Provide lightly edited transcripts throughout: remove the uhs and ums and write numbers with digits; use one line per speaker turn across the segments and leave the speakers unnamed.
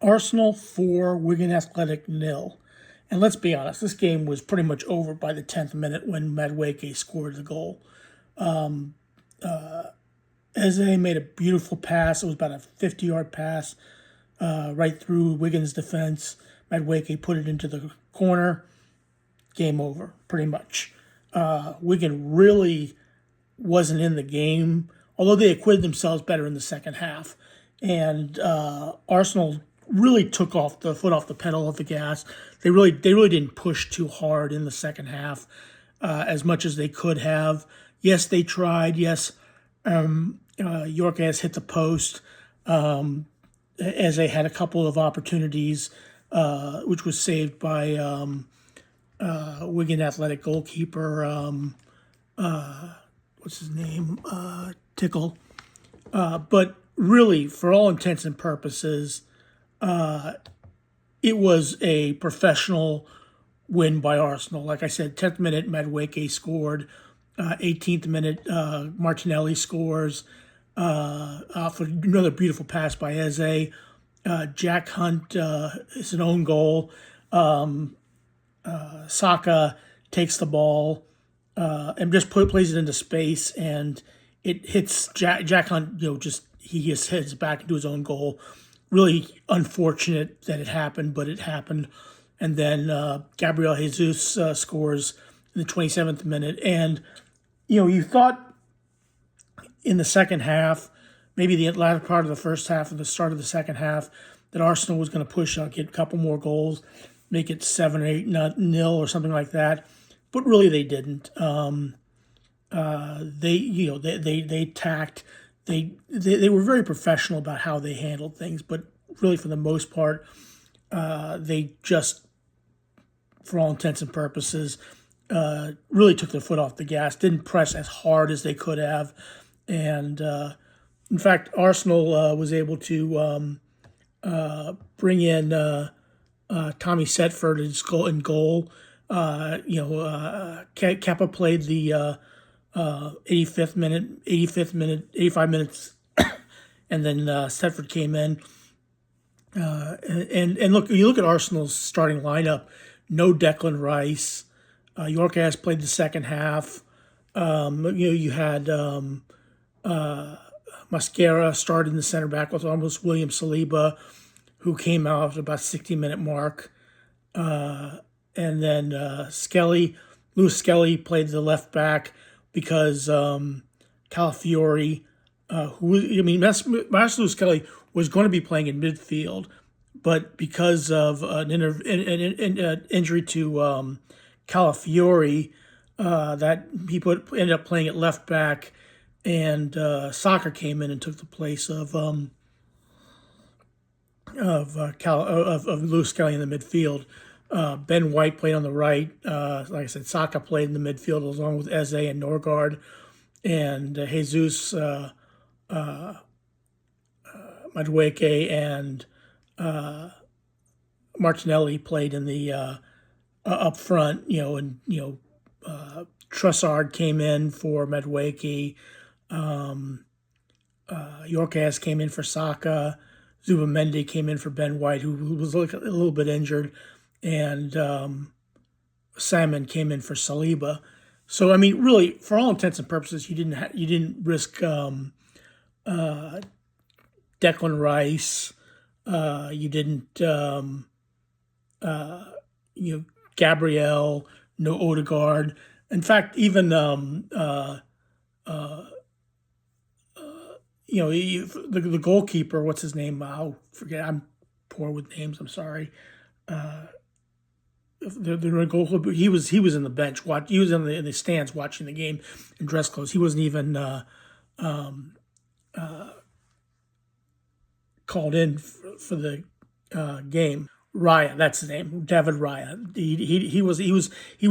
Arsenal 4, Wigan Athletic 0. And let's be honest, this game was pretty much over by the 10th minute when Madueke scored the goal. Eze made a beautiful pass. It was about a 50-yard pass right through Wigan's defense. Madueke put it into the corner. Game over, pretty much. Wigan really wasn't in the game, although they acquitted themselves better in the second half. And Arsenal really took off the foot off the pedal of the gas. They really didn't push too hard in the second half as much as they could have. Yes, they tried. Yes, York has hit the post as they had a couple of opportunities, which was saved by Wigan Athletic goalkeeper. What's his name? Tickle. But really, for all intents and purposes, it was a professional win by Arsenal. Like I said, 10th minute, Madueke scored. 18th minute, Martinelli scores off another beautiful pass by Eze. Jack Hunt is an own goal. Saka takes the ball and just plays it into space, and it hits Jack Hunt. He just heads back into his own goal. Really unfortunate that it happened, but it happened. And then Gabriel Jesus scores in the 27th minute. And, you thought in the second half, maybe the latter part of the first half and the start of the second half, that Arsenal was going to push out, get a couple more goals, make it 7 or 8-0 or something like that. But really they didn't. They attacked. They were very professional about how they handled things, but really for the most part, they just, for all intents and purposes, really took their foot off the gas, didn't press as hard as they could have. And in fact, Arsenal was able to bring in Tommy Setford in goal. Kepa played the 85th minute, 85 minutes, and then Setford came in. And look, you look at Arsenal's starting lineup. No Declan Rice. York has played the second half. You had Mascara started in the center back with almost William Saliba, who came out at about 60-minute mark. And then Lewis Skelly played the left back because Calafiori, Marcelo Skelly was going to be playing in midfield, but because of an injury to Calafiori, that he ended up playing at left back, and Saka came in and took the place of Lewis Skelly in the midfield. Ben White played on the right. Like I said, Saka played in the midfield along with Eze and Norgard, and Jesus, Madueke, and Martinelli played in the up front. Trossard came in for Madueke. York came in for Saka. Zubamendi came in for Ben White, who was a little bit injured. And Salmon came in for Saliba. So really, for all intents and purposes, you didn't risk Declan Rice. You didn't Gabriel, no Odegaard. In fact, even the goalkeeper, what's his name? I'll forget. I'm poor with names. I'm sorry. The goalkeeper, he was in the bench. He was in the stands watching the game in dress clothes. He wasn't even called in for the game. Raya, that's his name, David Raya. He was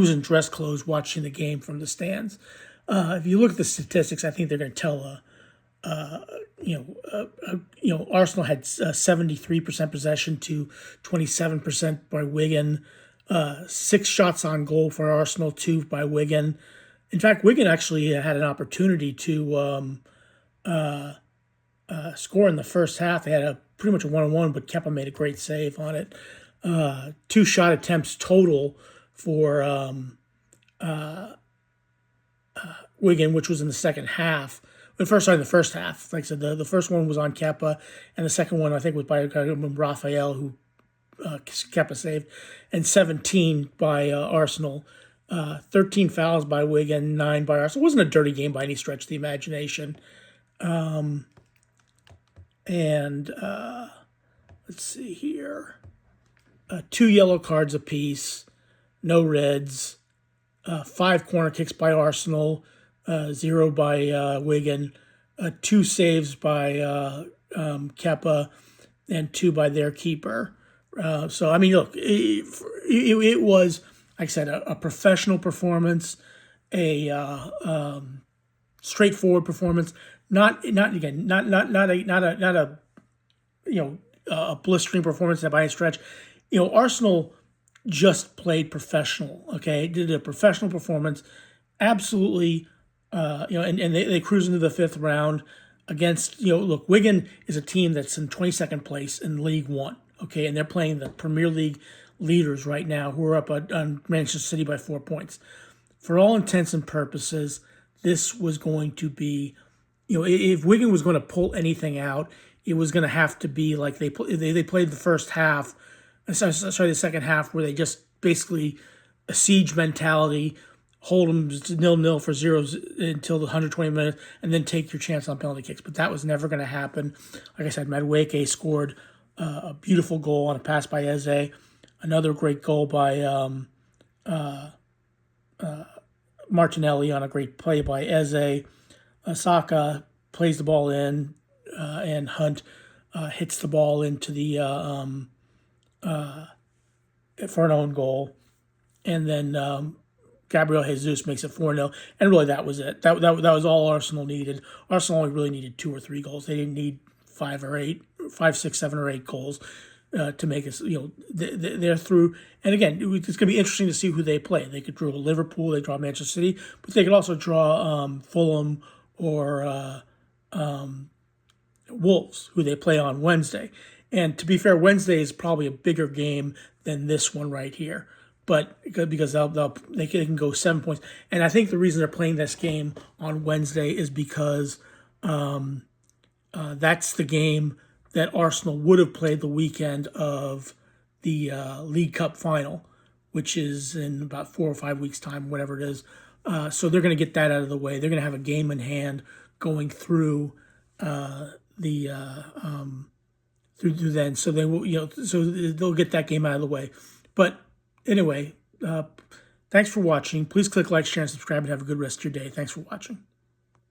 in dress clothes watching the game from the stands. If you look at the statistics, I think they're going to tell Arsenal had 73% possession to 27% by Wigan. 6 shots on goal for Arsenal, 2 by Wigan. In fact, Wigan actually had an opportunity to score in the first half. They had a pretty much a 1-on-1, but Kepa made a great save on it. 2 shot attempts total for Wigan, which was in the second half. In the first half. Like I said, the first one was on Kepa, and the second one, I think, was by Raphael, who Kepa saved, and 17 by Arsenal. 13 fouls by Wigan, 9 by Arsenal. It wasn't a dirty game by any stretch of the imagination. Let's see here. 2 yellow cards apiece, no reds, 5 corner kicks by Arsenal, 0 by Wigan, 2 saves by Kepa, and 2 by their keeper. So, I mean, look, it was, like I said, a professional performance, a straightforward performance. Not a a blistering performance by any stretch. Arsenal just played professional. Okay, did a professional performance, absolutely. And they cruise into the 5th round against, look, Wigan is a team that's in 22nd place in League One, okay, and they're playing the Premier League leaders right now, who are up on Manchester City by 4 points. For all intents and purposes, this was going to be, if Wigan was going to pull anything out, it was going to have to be like they played the first half, the second half, where they just basically a siege mentality, hold them 0-0 for zeros until the 120 minutes, and then take your chance on penalty kicks. But that was never going to happen. Like I said, Madueke scored a beautiful goal on a pass by Eze. Another great goal by Martinelli on a great play by Eze. Saka plays the ball in, and Hunt hits the ball into the for an own goal. And then Gabriel Jesus makes it 4-0, and really that was it. That was all Arsenal needed. Arsenal only really needed 2 or 3 goals. They didn't need 5, 6, 7, or 8 goals to make us. They're through. And again, it's going to be interesting to see who they play. They could draw Liverpool, they draw Manchester City, but they could also draw Fulham or Wolves, who they play on Wednesday. And to be fair, Wednesday is probably a bigger game than this one right here. But because they can go 7 points. And I think the reason they're playing this game on Wednesday is because that's the game that Arsenal would have played the weekend of the League Cup final, which is in about 4 or 5 weeks' time, whatever it is. So they're going to get that out of the way. They're going to have a game in hand going through through then. So they will, so they'll get that game out of the way. But anyway, thanks for watching. Please click like, share, and subscribe, and have a good rest of your day. Thanks for watching.